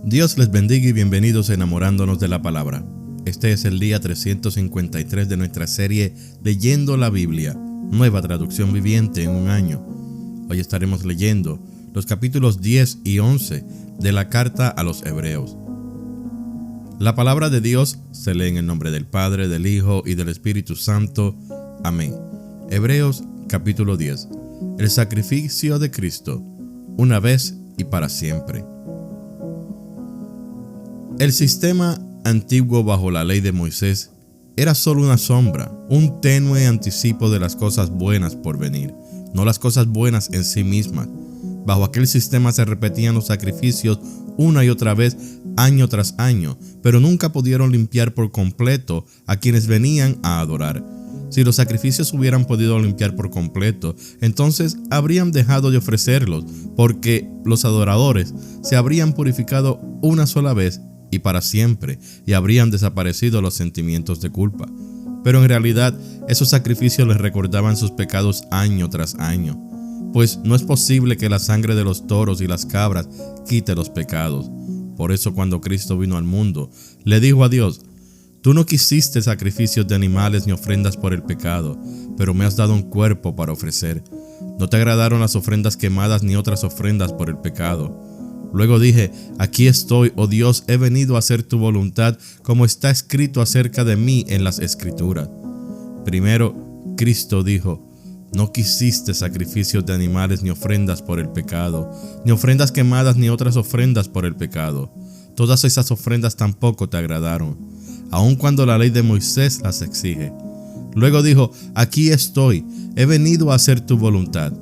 Dios les bendiga y bienvenidos a Enamorándonos de la Palabra. Este es el día 353 de nuestra serie Leyendo la Biblia, nueva traducción viviente en un año. Hoy estaremos leyendo los capítulos 10 y 11 de la carta a los Hebreos. La palabra de Dios se lee en el nombre del Padre, del Hijo y del Espíritu Santo. Amén. Hebreos capítulo 10. El sacrificio de Cristo, una vez y para siempre. El sistema antiguo bajo la ley de Moisés era solo una sombra, un tenue anticipo de las cosas buenas por venir, no las cosas buenas en sí mismas. Bajo aquel sistema se repetían los sacrificios una y otra vez, año tras año, pero nunca pudieron limpiar por completo a quienes venían a adorar. Si los sacrificios hubieran podido limpiar por completo, entonces habrían dejado de ofrecerlos, porque los adoradores se habrían purificado una sola vez y para siempre, y habrían desaparecido los sentimientos de culpa. Pero en realidad, esos sacrificios les recordaban sus pecados año tras año, pues no es posible que la sangre de los toros y las cabras quite los pecados. Por eso cuando Cristo vino al mundo, le dijo a Dios: «Tú no quisiste sacrificios de animales ni ofrendas por el pecado, pero me has dado un cuerpo para ofrecer. No te agradaron las ofrendas quemadas ni otras ofrendas por el pecado». Luego dije: «Aquí estoy, oh Dios, he venido a hacer tu voluntad, como está escrito acerca de mí en las Escrituras». Primero, Cristo dijo: «No quisiste sacrificios de animales ni ofrendas por el pecado, ni ofrendas quemadas ni otras ofrendas por el pecado. Todas esas ofrendas tampoco te agradaron, aun cuando la ley de Moisés las exige». Luego dijo: «Aquí estoy, he venido a hacer tu voluntad».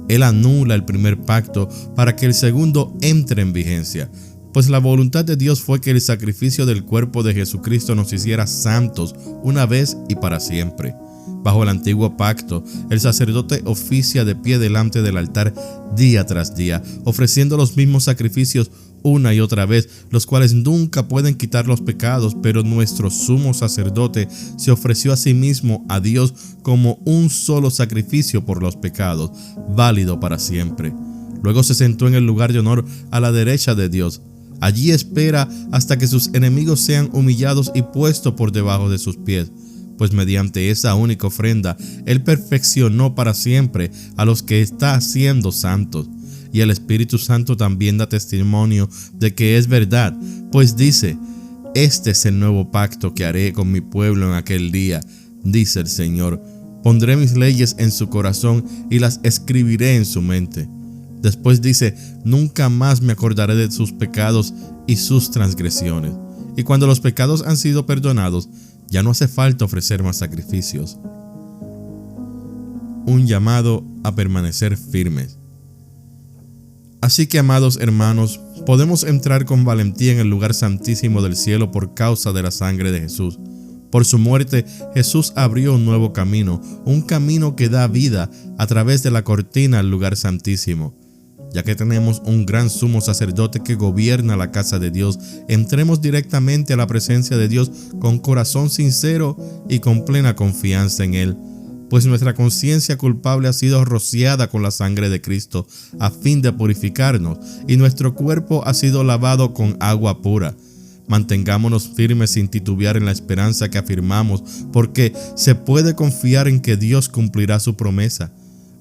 Él anula el primer pacto para que el segundo entre en vigencia, pues la voluntad de Dios fue que el sacrificio del cuerpo de Jesucristo nos hiciera santos una vez y para siempre. Bajo el antiguo pacto, el sacerdote oficia de pie delante del altar día tras día, ofreciendo los mismos sacrificios una y otra vez, los cuales nunca pueden quitar los pecados, pero nuestro sumo sacerdote se ofreció a sí mismo a Dios como un solo sacrificio por los pecados, válido para siempre. Luego se sentó en el lugar de honor a la derecha de Dios. Allí espera hasta que sus enemigos sean humillados y puestos por debajo de sus pies, pues mediante esa única ofrenda, Él perfeccionó para siempre a los que está haciendo santos. Y el Espíritu Santo también da testimonio de que es verdad, pues dice: «Este es el nuevo pacto que haré con mi pueblo en aquel día, dice el Señor. Pondré mis leyes en su corazón y las escribiré en su mente». Después dice: «Nunca más me acordaré de sus pecados y sus transgresiones». Y cuando los pecados han sido perdonados, ya no hace falta ofrecer más sacrificios. Un llamado a permanecer firmes. Así que, amados hermanos, podemos entrar con valentía en el lugar santísimo del cielo por causa de la sangre de Jesús. Por su muerte, Jesús abrió un nuevo camino, un camino que da vida a través de la cortina al lugar santísimo. Ya que tenemos un gran sumo sacerdote que gobierna la casa de Dios, entremos directamente a la presencia de Dios con corazón sincero y con plena confianza en Él, pues nuestra conciencia culpable ha sido rociada con la sangre de Cristo a fin de purificarnos, y nuestro cuerpo ha sido lavado con agua pura. Mantengámonos firmes sin titubear en la esperanza que afirmamos, porque se puede confiar en que Dios cumplirá su promesa.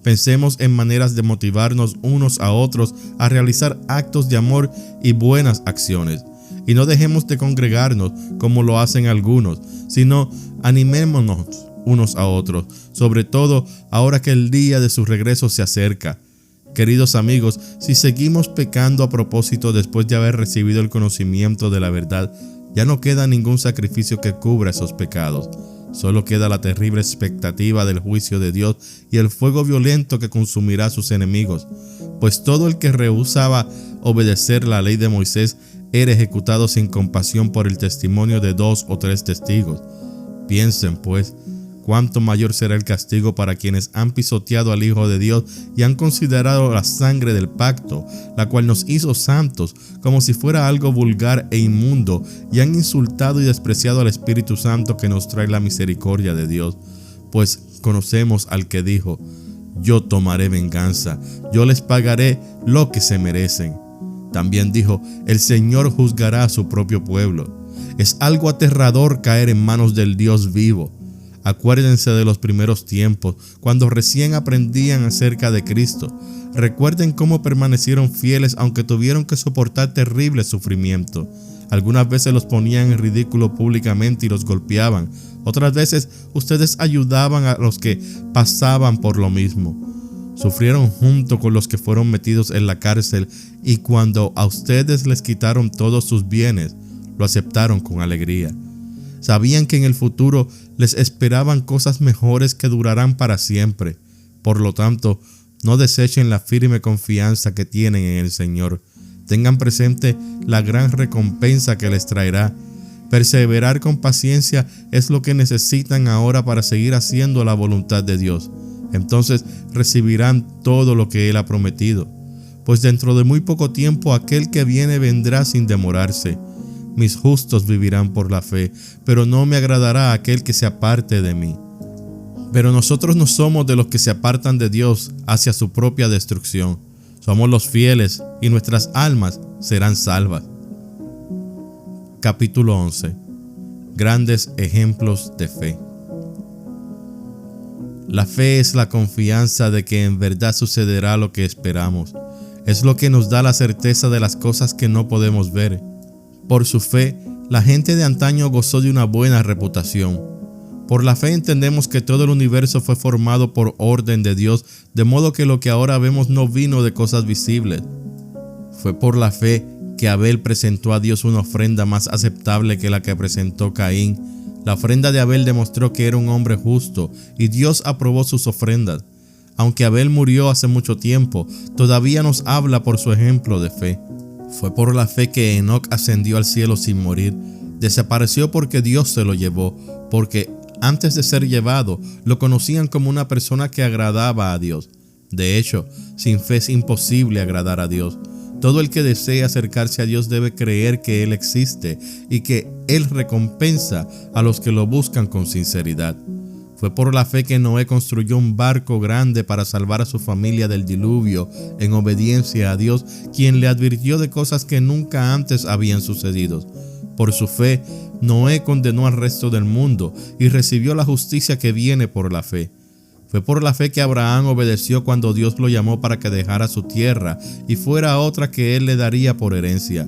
Pensemos en maneras de motivarnos unos a otros a realizar actos de amor y buenas acciones. Y no dejemos de congregarnos como lo hacen algunos, sino animémonos unos a otros, sobre todo ahora que el día de su regreso se acerca. Queridos amigos, si seguimos pecando a propósito después de haber recibido el conocimiento de la verdad, ya no queda ningún sacrificio que cubra esos pecados. Solo queda la terrible expectativa del juicio de Dios y el fuego violento que consumirá a sus enemigos, pues todo el que rehusaba obedecer la ley de Moisés era ejecutado sin compasión por el testimonio de 2 o 3 testigos. Piensen, pues, cuánto mayor será el castigo para quienes han pisoteado al Hijo de Dios y han considerado la sangre del pacto, la cual nos hizo santos, como si fuera algo vulgar e inmundo, y han insultado y despreciado al Espíritu Santo que nos trae la misericordia de Dios. Pues conocemos al que dijo: «Yo tomaré venganza, yo les pagaré lo que se merecen». También dijo: el Señor juzgará a su propio pueblo. Es algo aterrador caer en manos del Dios vivo. Acuérdense de los primeros tiempos, cuando recién aprendían acerca de Cristo. Recuerden cómo permanecieron fieles aunque tuvieron que soportar terrible sufrimiento. Algunas veces los ponían en ridículo públicamente y los golpeaban. Otras veces ustedes ayudaban a los que pasaban por lo mismo. Sufrieron junto con los que fueron metidos en la cárcel, y cuando a ustedes les quitaron todos sus bienes, lo aceptaron con alegría. Sabían que en el futuro les esperaban cosas mejores que durarán para siempre. Por lo tanto, no desechen la firme confianza que tienen en el Señor. Tengan presente la gran recompensa que les traerá. Perseverar con paciencia es lo que necesitan ahora para seguir haciendo la voluntad de Dios. Entonces recibirán todo lo que Él ha prometido. Pues dentro de muy poco tiempo aquel que viene vendrá sin demorarse. Mis justos vivirán por la fe, pero no me agradará aquel que se aparte de mí. Pero nosotros no somos de los que se apartan de Dios hacia su propia destrucción. Somos los fieles y nuestras almas serán salvas. Capítulo 11. Grandes ejemplos de fe. La fe es la confianza de que en verdad sucederá lo que esperamos. Es lo que nos da la certeza de las cosas que no podemos ver. Por su fe, la gente de antaño gozó de una buena reputación. Por la fe entendemos que todo el universo fue formado por orden de Dios, de modo que lo que ahora vemos no vino de cosas visibles. Fue por la fe que Abel presentó a Dios una ofrenda más aceptable que la que presentó Caín. La ofrenda de Abel demostró que era un hombre justo, y Dios aprobó sus ofrendas. Aunque Abel murió hace mucho tiempo, todavía nos habla por su ejemplo de fe. Fue por la fe que Enoc ascendió al cielo sin morir. Desapareció porque Dios se lo llevó, porque antes de ser llevado, lo conocían como una persona que agradaba a Dios. De hecho, sin fe es imposible agradar a Dios. Todo el que desee acercarse a Dios debe creer que Él existe y que Él recompensa a los que lo buscan con sinceridad. Fue por la fe que Noé construyó un barco grande para salvar a su familia del diluvio, en obediencia a Dios, quien le advirtió de cosas que nunca antes habían sucedido. Por su fe, Noé condenó al resto del mundo y recibió la justicia que viene por la fe. Fue por la fe que Abraham obedeció cuando Dios lo llamó para que dejara su tierra y fuera a otra que él le daría por herencia.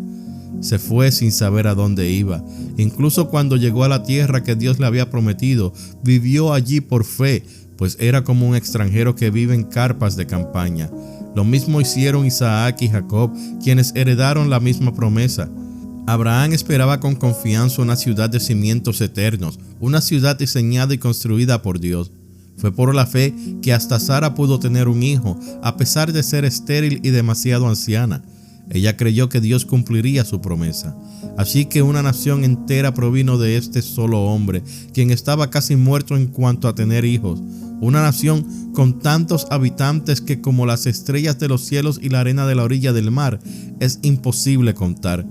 Se fue sin saber a dónde iba. Incluso cuando llegó a la tierra que Dios le había prometido, vivió allí por fe, pues era como un extranjero que vive en carpas de campaña. Lo mismo hicieron Isaac y Jacob, quienes heredaron la misma promesa. Abraham esperaba con confianza una ciudad de cimientos eternos, una ciudad diseñada y construida por Dios. Fue por la fe que hasta Sara pudo tener un hijo, a pesar de ser estéril y demasiado anciana. Ella creyó que Dios cumpliría su promesa. Así que una nación entera provino de este solo hombre, quien estaba casi muerto en cuanto a tener hijos. Una nación con tantos habitantes que, como las estrellas de los cielos y la arena de la orilla del mar, es imposible contar.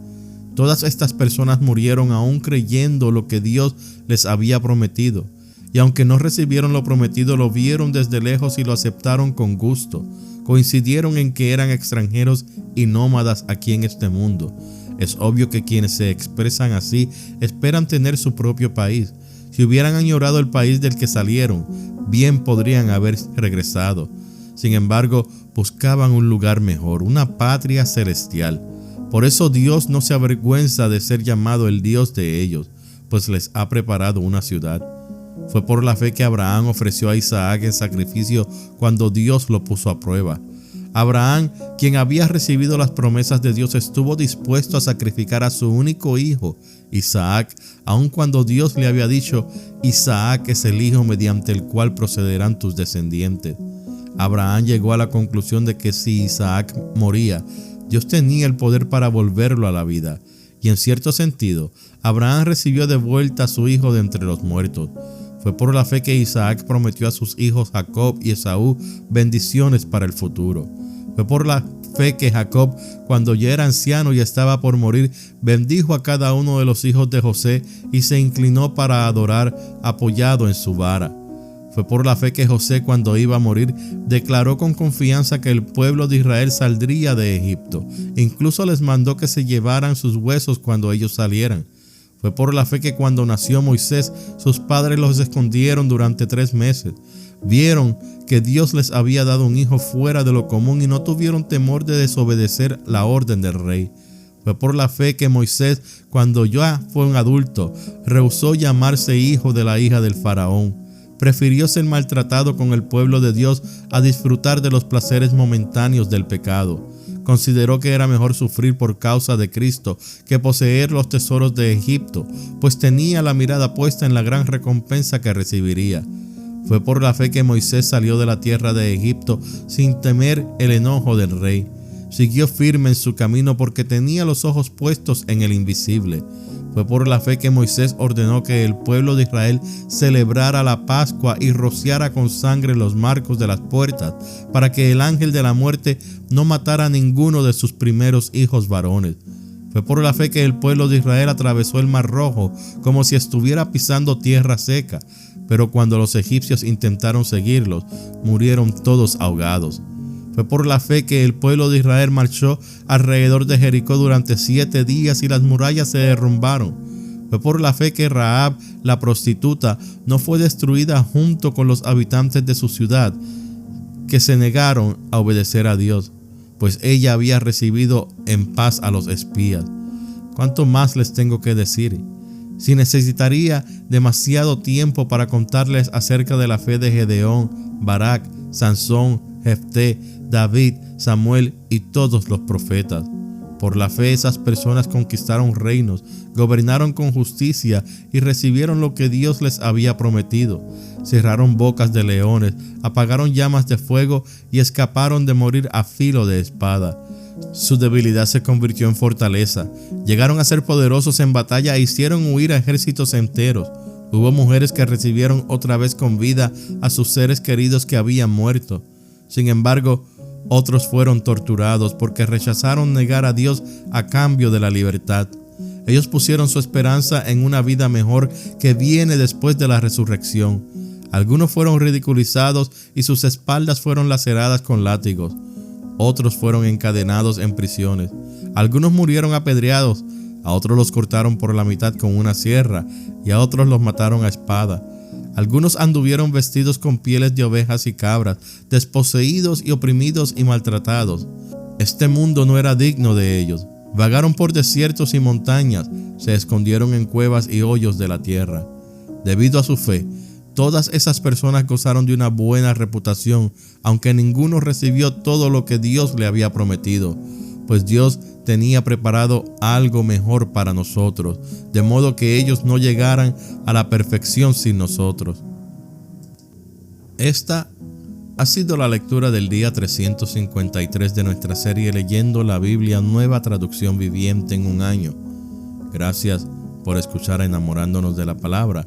Todas estas personas murieron aún creyendo lo que Dios les había prometido. Y aunque no recibieron lo prometido, lo vieron desde lejos y lo aceptaron con gusto. Coincidieron en que eran extranjeros y nómadas aquí en este mundo. Es obvio que quienes se expresan así esperan tener su propio país. Si hubieran añorado el país del que salieron, bien podrían haber regresado. Sin embargo, buscaban un lugar mejor, una patria celestial. Por eso Dios no se avergüenza de ser llamado el Dios de ellos, pues les ha preparado una ciudad. Fue por la fe que Abraham ofreció a Isaac en sacrificio cuando Dios lo puso a prueba. Abraham, quien había recibido las promesas de Dios, estuvo dispuesto a sacrificar a su único hijo, Isaac, aun cuando Dios le había dicho: Isaac es el hijo mediante el cual procederán tus descendientes. Abraham llegó a la conclusión de que si Isaac moría, Dios tenía el poder para volverlo a la vida. Y en cierto sentido, Abraham recibió de vuelta a su hijo de entre los muertos. Fue por la fe que Isaac prometió a sus hijos Jacob y Esaú bendiciones para el futuro. Fue por la fe que Jacob, cuando ya era anciano y estaba por morir, bendijo a cada uno de los hijos de José y se inclinó para adorar apoyado en su vara. Fue por la fe que José, cuando iba a morir, declaró con confianza que el pueblo de Israel saldría de Egipto. Incluso les mandó que se llevaran sus huesos cuando ellos salieran. Fue por la fe que cuando nació Moisés, sus padres los escondieron durante 3 meses. Vieron que Dios les había dado un hijo fuera de lo común y no tuvieron temor de desobedecer la orden del rey. Fue por la fe que Moisés, cuando ya fue un adulto, rehusó llamarse hijo de la hija del faraón. Prefirió ser maltratado con el pueblo de Dios a disfrutar de los placeres momentáneos del pecado. Consideró que era mejor sufrir por causa de Cristo que poseer los tesoros de Egipto, pues tenía la mirada puesta en la gran recompensa que recibiría. Fue por la fe que Moisés salió de la tierra de Egipto sin temer el enojo del rey. Siguió firme en su camino porque tenía los ojos puestos en el invisible. Fue por la fe que Moisés ordenó que el pueblo de Israel celebrara la Pascua y rociara con sangre los marcos de las puertas, para que el ángel de la muerte no matara a ninguno de sus primeros hijos varones. Fue por la fe que el pueblo de Israel atravesó el Mar Rojo como si estuviera pisando tierra seca, pero cuando los egipcios intentaron seguirlos, murieron todos ahogados. Fue por la fe que el pueblo de Israel marchó alrededor de Jericó durante 7 días y las murallas se derrumbaron. Fue por la fe que Rahab, la prostituta, no fue destruida junto con los habitantes de su ciudad, que se negaron a obedecer a Dios, pues ella había recibido en paz a los espías. ¿Cuánto más les tengo que decir? Si necesitaría demasiado tiempo para contarles acerca de la fe de Gedeón, Barak, Sansón, Jefté, David, Samuel y todos los profetas. Por la fe esas personas conquistaron reinos, gobernaron con justicia y recibieron lo que Dios les había prometido. Cerraron bocas de leones, apagaron llamas de fuego y escaparon de morir a filo de espada. Su debilidad se convirtió en fortaleza. Llegaron a ser poderosos en batalla e hicieron huir a ejércitos enteros. Hubo mujeres que recibieron otra vez con vida a sus seres queridos que habían muerto. Sin embargo, otros fueron torturados porque rechazaron negar a Dios a cambio de la libertad. Ellos pusieron su esperanza en una vida mejor que viene después de la resurrección. Algunos fueron ridiculizados y sus espaldas fueron laceradas con látigos. Otros fueron encadenados en prisiones. Algunos murieron apedreados, a otros los cortaron por la mitad con una sierra y a otros los mataron a espada. Algunos anduvieron vestidos con pieles de ovejas y cabras, desposeídos y oprimidos y maltratados. Este mundo no era digno de ellos. Vagaron por desiertos y montañas, se escondieron en cuevas y hoyos de la tierra. Debido a su fe, todas esas personas gozaron de una buena reputación, aunque ninguno recibió todo lo que Dios le había prometido, pues Dios tenía preparado algo mejor para nosotros, de modo que ellos no llegaran a la perfección sin nosotros. Esta ha sido la lectura del día 353 de nuestra serie Leyendo la Biblia, Nueva Traducción Viviente en un año. Gracias por escuchar Enamorándonos de la Palabra.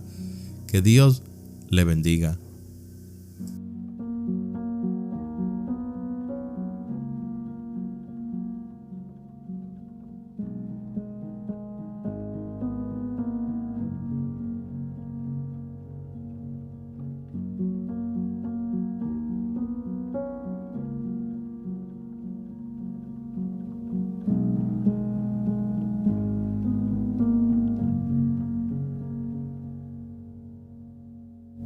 Que Dios le bendiga.